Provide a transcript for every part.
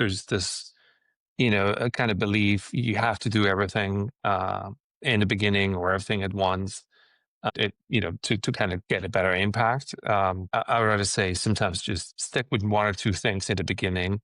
there's this, a kind of belief you have to do everything in the beginning or everything at once. To kind of get a better impact. I would rather say sometimes just stick with one or two things in the beginning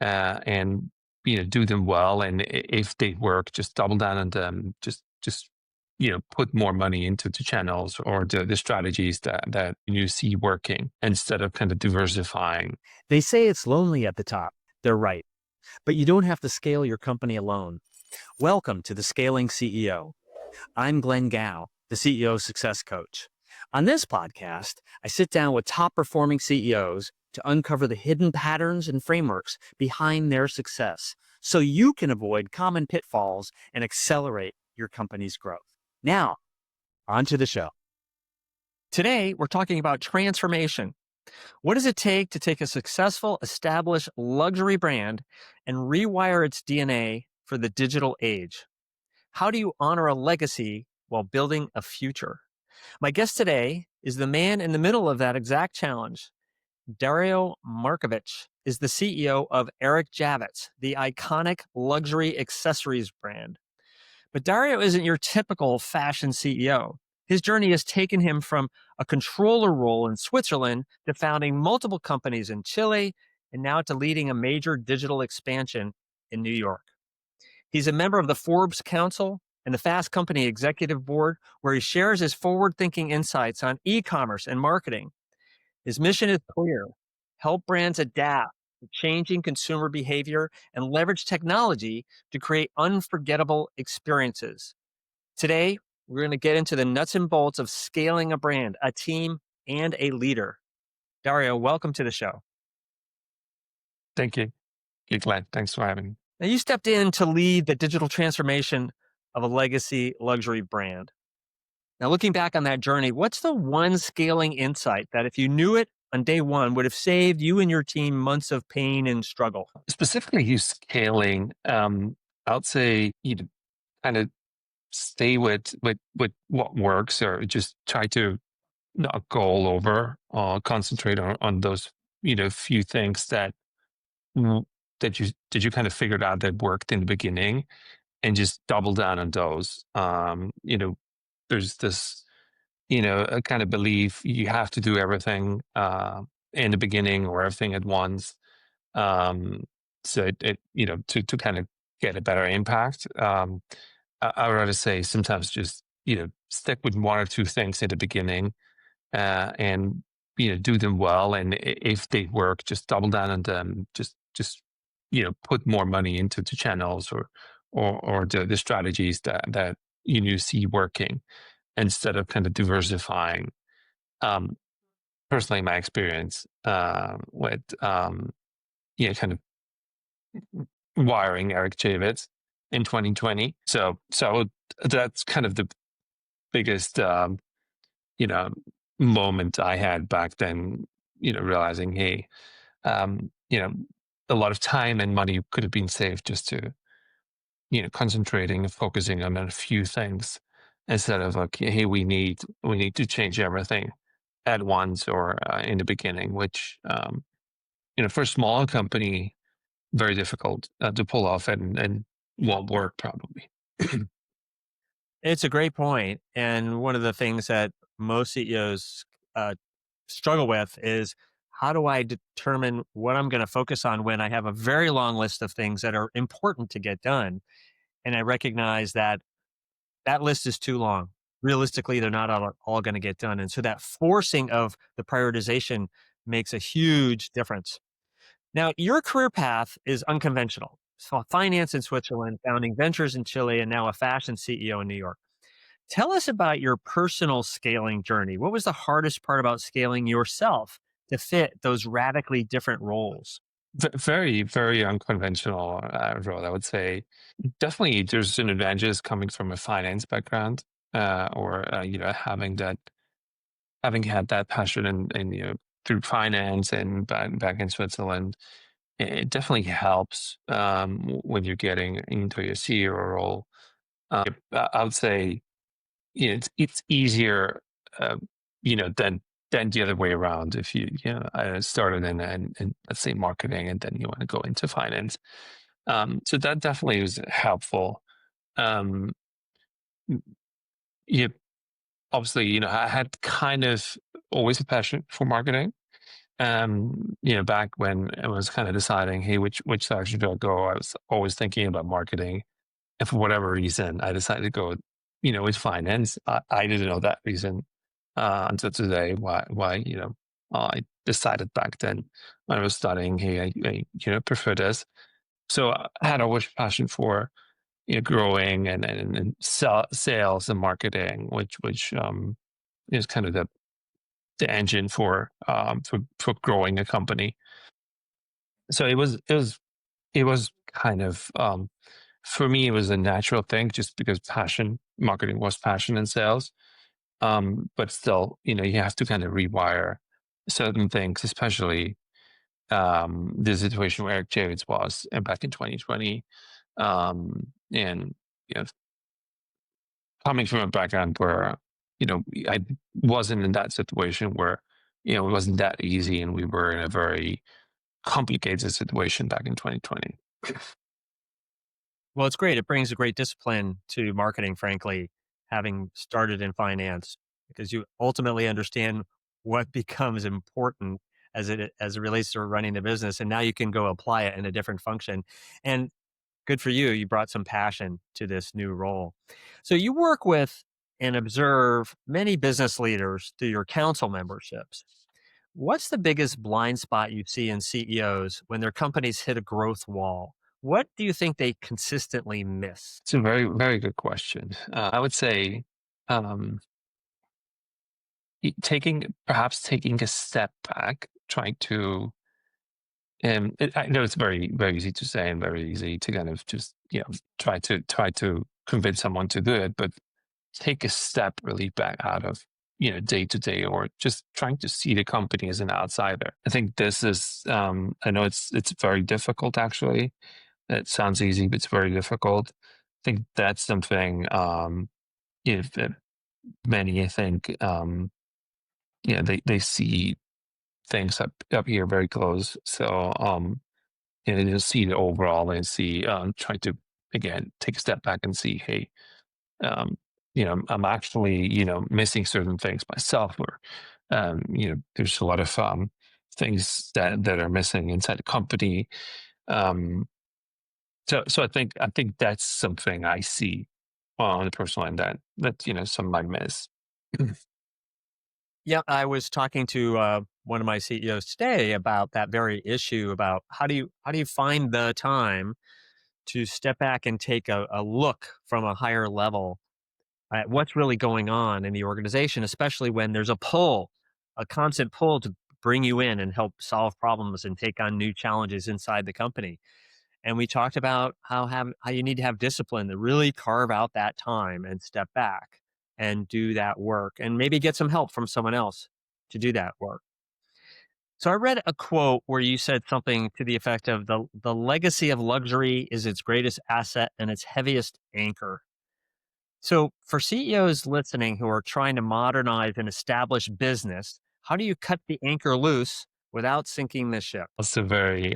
and do them well. And if they work, just double down on them. Just put more money into the channels or the strategies that you see working instead of kind of diversifying. They say it's lonely at the top. They're right. But you don't have to scale your company alone. Welcome to the Scaling CEO. I'm Glenn Gow, the CEO Success Coach. On this podcast, I sit down with top performing CEOs to uncover the hidden patterns and frameworks behind their success so you can avoid common pitfalls and accelerate your company's growth. Now, on to the show. Today, we're talking about transformation. What does it take to take a successful, established luxury brand and rewire its DNA for the digital age? How do you honor a legacy while building a future? My guest today is the man in the middle of that exact challenge. Dario Markovic is the CEO of Eric Javits, the iconic luxury accessories brand. But Dario isn't your typical fashion CEO. His journey has taken him from a controller role in Switzerland to founding multiple companies in Chile and now to leading a major digital expansion in New York. He's a member of the Forbes Council and the Fast Company Executive Board, where he shares his forward-thinking insights on e-commerce and marketing. His mission is clear: help brands adapt to changing consumer behavior and leverage technology to create unforgettable experiences. Today, we're going to get into the nuts and bolts of scaling a brand, a team, and a leader. Dario, welcome to the show. Thank you. Hey, Glenn. Thanks for having me. Now, you stepped in to lead the digital transformation of a legacy luxury brand. Now, looking back on that journey, what's the one scaling insight that if you knew it on day one would have saved you and your team months of pain and struggle? Specifically, you scaling. I would say kind of stay with what works, or just try to not go all over. Concentrate on those few things mm, that you kind of figured out that worked in the beginning, and just double down on those. There's this a kind of belief you have to do everything in the beginning or everything at once. Um, to kind of get a better impact. I would rather say sometimes just stick with one or two things at the beginning and do them well. And if they work, just double down on them. Just put more money into the channels or the strategies that see working instead of kind of diversifying. Um, Personally, my experience with kind of wiring Eric Javits in 2020. So that's kind of the biggest you know moment I had back then. Realizing, hey, um, you know, a lot of time and money could have been saved just to concentrating and focusing on a few things instead of like, hey, we need to change everything at once or in the beginning, which for a smaller company, very difficult to pull off and won't work probably. It's a great point. And one of the things that most CEOs struggle with is, how do I determine what I'm going to focus on when I have a very long list of things that are important to get done? And I recognize that that list is too long. Realistically, they're not all going to get done. And so that forcing of the prioritization makes a huge difference. Now, your career path is unconventional. So finance in Switzerland, founding ventures in Chile, and now a fashion CEO in New York. Tell us about your personal scaling journey. What was the hardest part about scaling yourself to fit those radically different roles? Very, very unconventional role, I would say. Definitely, there's an advantages coming from a finance background, or having had that passion and through finance and back in Switzerland. It definitely helps when you're getting into your CEO role. I would say it's easier, than then the other way around, if I started in let's say marketing, and then you want to go into finance. So that definitely was helpful. Um, you obviously, I had kind of always a passion for marketing. Back when I was kind of deciding, hey, which direction do I go? I was always thinking about marketing, and for whatever reason, I decided to go, with finance. I didn't know that reason until today. Why, I decided back then when I was studying, hey, I prefer this. So I had always passion for growing and sales and marketing, which is kind of the engine for growing a company. So it was kind of for me it was a natural thing just because passion marketing was passion in sales. But still, you have to kind of rewire certain things, especially the situation where Eric Javits was back in 2020. And you know, coming from a background where I wasn't in that situation where it wasn't that easy, and we were in a very complicated situation back in 2020. Well, it's great. It brings a great discipline to marketing, frankly, having started in finance, because you ultimately understand what becomes important as it relates to running the business, and now you can go apply it in a different function. And good for you, you brought some passion to this new role. So you work with and observe many business leaders through your council memberships. What's the biggest blind spot you see in CEOs when their companies hit a growth wall? What do you think they consistently miss? It's a very, very good question. I would say um, perhaps taking a step back, trying to, and I know it's very, very easy to say and very easy to kind of just try to convince someone to do it, but take a step really back out of day to day, or just trying to see the company as an outsider. I think this is I know it's very difficult actually. It sounds easy, but it's very difficult. I think that's something that many, I think, they see things up here very close. So they just see the overall and see try to again take a step back and see, hey, um, I'm actually missing certain things myself, or there's a lot of things that are missing inside the company. Um, so I think that's something I see on the personal end that some might miss. Yeah, I was talking to one of my CEOs today about that very issue, about how do you find the time to step back and take a look from a higher level at what's really going on in the organization, especially when there's a constant pull to bring you in and help solve problems and take on new challenges inside the company. And we talked about how you need to have discipline to really carve out that time and step back and do that work, and maybe get some help from someone else to do that work. So I read a quote where you said something to the effect of the legacy of luxury is its greatest asset and its heaviest anchor. So, for CEOs listening who are trying to modernize an established business, how do you cut the anchor loose without sinking the ship? That's a very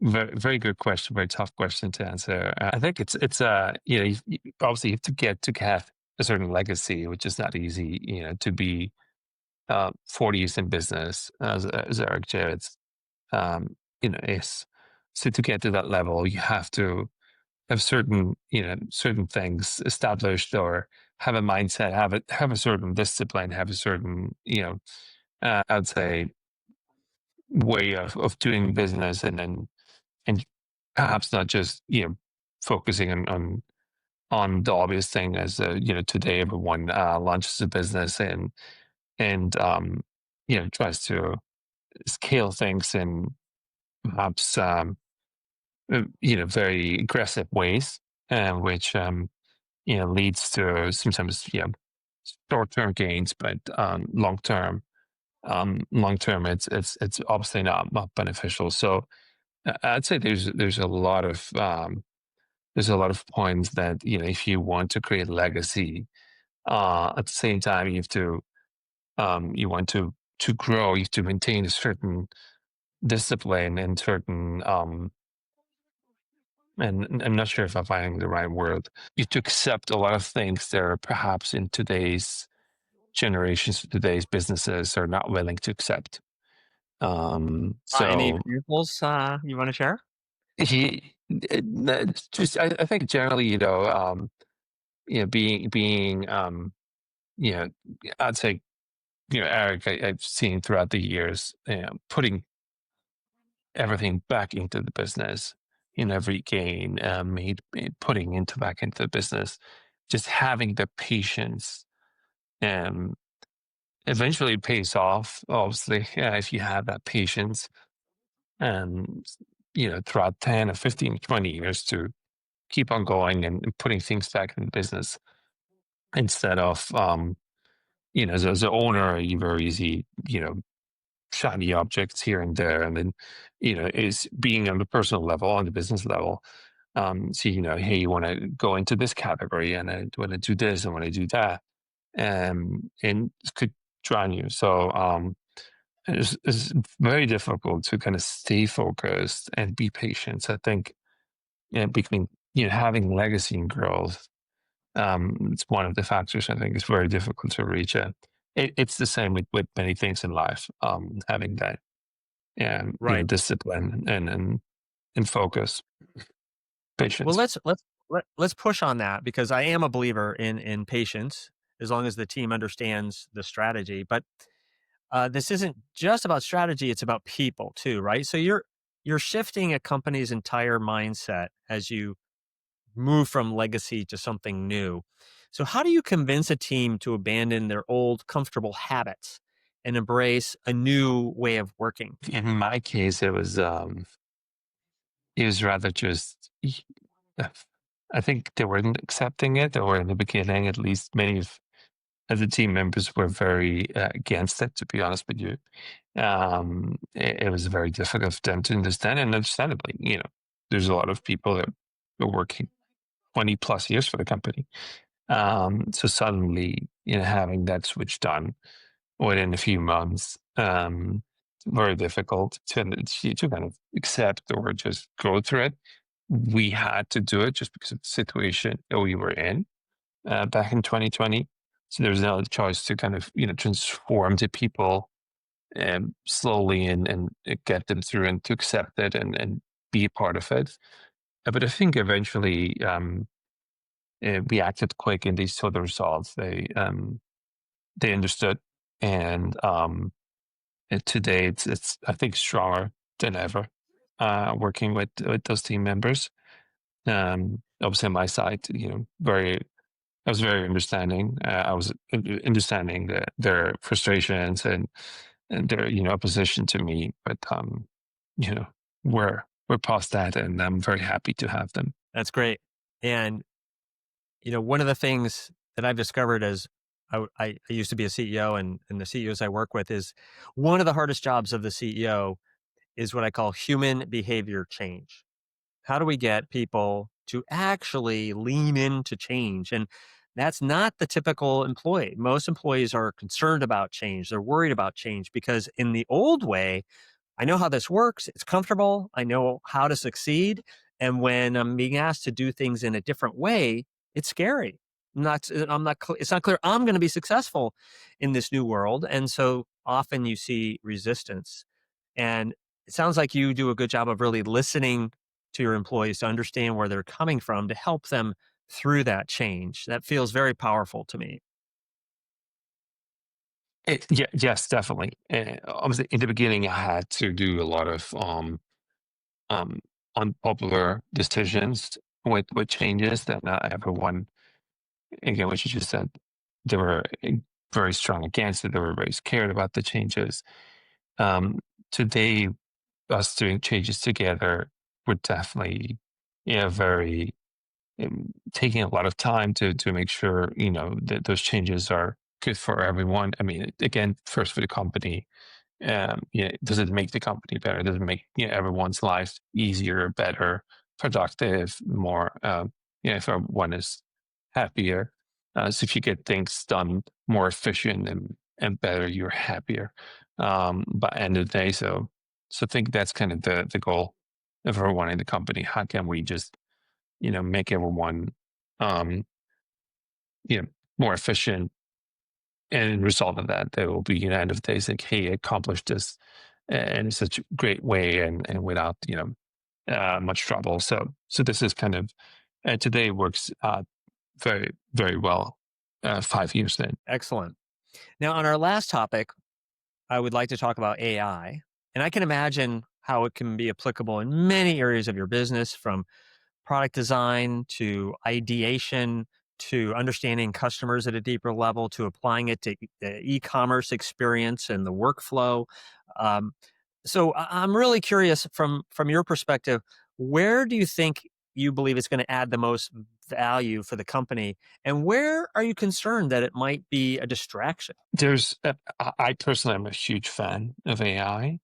very very good question, very tough question to answer. I think it's obviously you have to get to have a certain legacy, which is not easy, to be 40 years in business as Eric Javits is. So to get to that level, you have to have certain things established, or have a mindset, have a certain discipline, have a certain I'd say way of doing business, and perhaps not just focusing on the obvious thing as today everyone launches a business and tries to scale things in perhaps very aggressive ways, which leads to sometimes short-term gains, but long term it's obviously not beneficial. So I'd say there's a lot of points that if you want to create legacy, at the same time you have to you want to grow, you have to maintain a certain discipline and certain and I'm not sure if I'm finding the right word. You have to accept a lot of things that are perhaps in today's generations, today's businesses are not willing to accept. Any So examples you want to share? it's just I think generally, being you know, I'd say, Eric, I've seen throughout the years, putting everything back into the business in every gain, putting into back into the business, just having the patience, um, eventually it pays off. Obviously, yeah, if you have that patience, um, throughout 10 or 15, 20 years to keep on going and putting things back in the business instead of, as an owner, you very easy, shiny objects here and there. And then, is being on the personal level, on the business level. So, hey, you want to go into this category and I want to do this and want to do that. And it could drown you. So, it's very difficult to kind of stay focused and be patient. I think, between, having legacy and growth, it's one of the factors I think is very difficult to reach. It's the same with many things in life. Having that, Right. discipline and focus, Well, patience. let's push on that because I am a believer in patience as long as the team understands the strategy. But this isn't just about strategy; it's about people too, right? So you're shifting a company's entire mindset as you move from legacy to something new. So how do you convince a team to abandon their old comfortable habits and embrace a new way of working? In my case, it was rather just, I think they weren't accepting it, or in the beginning, at least many of the team members were very against it. To be honest with you, it was very difficult for them to understand, and understandably, there's a lot of people that are working 20 plus years for the company. So suddenly, having that switch done within a few months, very difficult to kind of accept or just go through it. We had to do it just because of the situation that we were in back in 2020. So there was no other choice to kind of, transform the people slowly and get them through and to accept it and be a part of it. But I think eventually we acted quick and they saw the results. They understood, and today it's I think stronger than ever. Working with those team members. Obviously, on my side, I was very understanding. I was understanding their frustrations and their opposition to me, but you know, we're past that, and I'm very happy to have them. That's great. And one of the things that I've discovered as I used to be a CEO, and the CEOs I work with is one of the hardest jobs of the CEO is what I call human behavior change. How do we get people to actually lean into change? And that's not the typical employee. Most employees are concerned about change. They're worried about change because in the old way, I know how this works. It's comfortable. I know how to succeed. And when I'm being asked to do things in a different way, it's scary. It's not clear I'm going to be successful in this new world. And so often you see resistance. And it sounds like you do a good job of really listening to your employees to understand where they're coming from to help them through that change. That feels very powerful to me. Yeah, yes, definitely. Obviously, in the beginning, I had to do a lot of um, unpopular decisions with changes that not everyone, again, what you just said, they were very strong against it. They were very scared about the changes. Um, Today, us doing changes together, we're definitely, very taking a lot of time to make sure that those changes are good for everyone. I mean, again, first for the company. Does it make the company better? Does it make everyone's life easier, better, productive, more? If everyone is happier, so if you get things done more efficient and and better, you're happier by end of the day. So I think that's kind of the goal of everyone in the company. How can we just make everyone um, more efficient? And result of that, they will be at the end of the day saying, "Hey, I accomplished this in such a great way and without much trouble." So this is kind of today works very very well. 5 years in. Excellent. Now, on our last topic, I would like to talk about AI. And I can imagine how it can be applicable in many areas of your business, from product design to ideation to understanding customers at a deeper level to applying it to the e-commerce experience and the workflow. Um, I'm really curious from your perspective, where do you think you believe it's going to add the most value for the company, and where are you concerned that it might be a distraction? I personally am a huge fan of AI.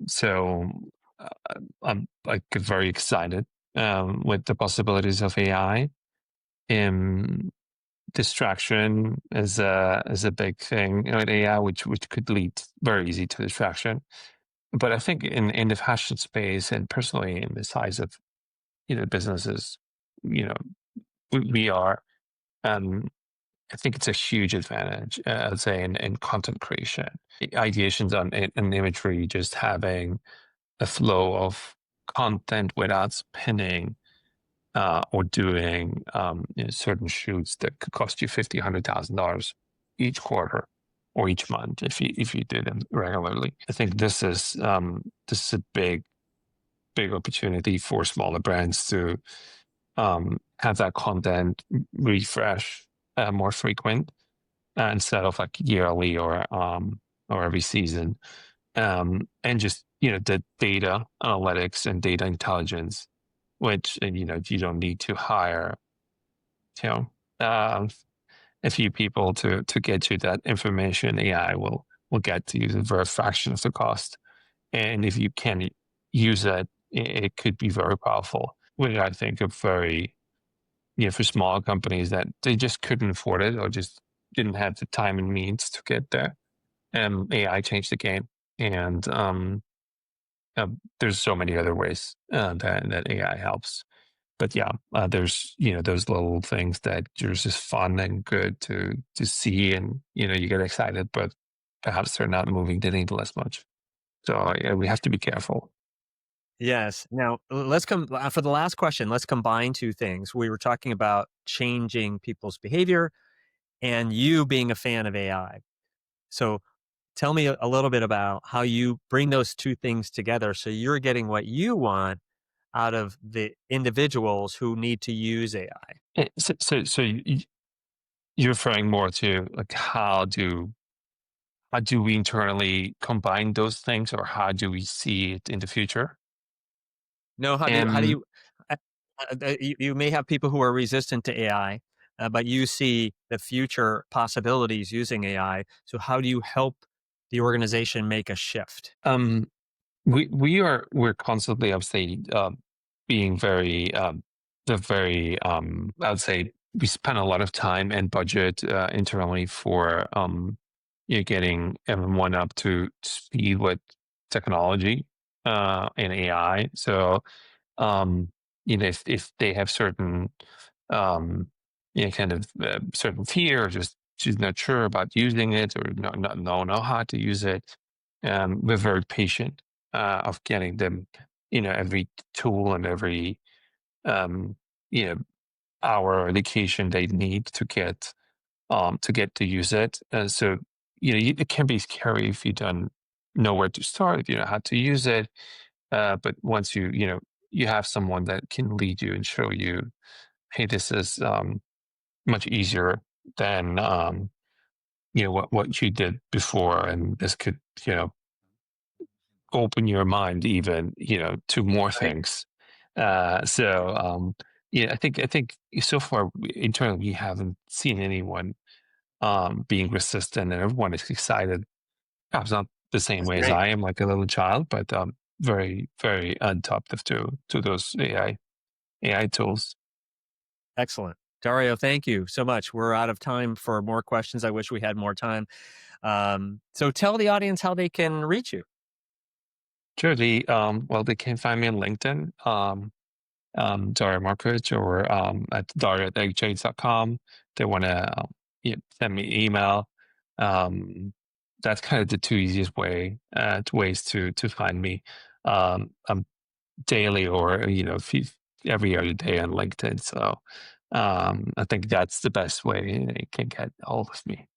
So I'm like very excited with the possibilities of AI. Um, Distraction is a big thing, in AI, which could lead very easy to distraction. But I think in the fashion space and personally in the size of businesses, you know, we are. Um, I think it's a huge advantage, I'd say, in content creation, ideations on an imagery, just having a flow of content without spinning or doing certain shoots that could cost you $50,000, $100,000 each quarter or each month if you do them regularly. I think this is a big opportunity for smaller brands to have that content refresh more frequent instead of like yearly or every season. And just the data analytics and data intelligence, which you don't need to hire you know um, a few people to get you that information. AI will get to you for a fraction of the cost, and if you can use it could be very powerful. Which I think are very for smaller companies that they just couldn't afford it or just didn't have the time and means to get there. AI changed the game, and there's so many other ways that AI helps. But yeah, there's those little things that are just fun and good to see, and you get excited, but perhaps they're not moving the needle as much. So yeah, we have to be careful. Yes. Now, let's come for the last question. Let's combine two things. We were talking about changing people's behavior and you being a fan of AI. So, tell me a little bit about how you bring those two things together so you're getting what you want out of the individuals who need to use AI. So you're referring more to like how do we internally combine those things, or how do we see it in the future? No, how do And you you may have people who are resistant to AI, but you see the future possibilities using AI. So how do you help the organization make a shift? um, we're constantly, I would say, being very the very I would say we spend a lot of time and budget internally for getting everyone up to speed with technology and AI. So if they have certain um, kind of certain fear, or just she's not sure about using it, or not know how to use it, we're very patient of getting them every tool and every um, you know hour or education they need to get to use it. And so it can be scary if you don't know where to start, if you know how to use it. But once you have someone that can lead you and show you, hey, this is much easier than what you did before, and this could you know open your mind even to more Right. things. Yeah, I think so far internally we haven't seen anyone being resistant, and everyone is excited. Perhaps not the same That's way as great. I am, like a little child, but very, very adaptive to those AI tools. Excellent. Dario, thank you so much. We're out of time for more questions. I wish we had more time. So tell the audience how they can reach you. Sure. Well, they can find me on LinkedIn, Dario Markovic, or at dario@ericshavits.com. They want to send me an email. That's kind of the two easiest ways to find me. I'm daily or every other day on LinkedIn. So I think that's the best way they can get hold of me.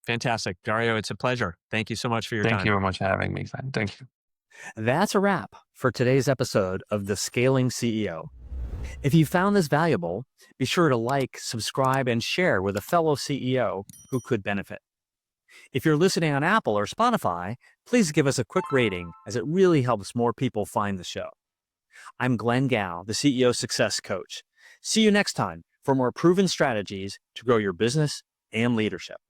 Fantastic. Dario, it's a pleasure. Thank you so much for your Thank you time. very much for having me, Glenn. Thank you. That's a wrap for today's episode of The Scaling CEO. If you found this valuable, be sure to like, subscribe, and share with a fellow CEO who could benefit. If you're listening on Apple or Spotify, please give us a quick rating as it really helps more people find the show. I'm Glenn Gao, the CEO Success Coach. See you next time for more proven strategies to grow your business and leadership.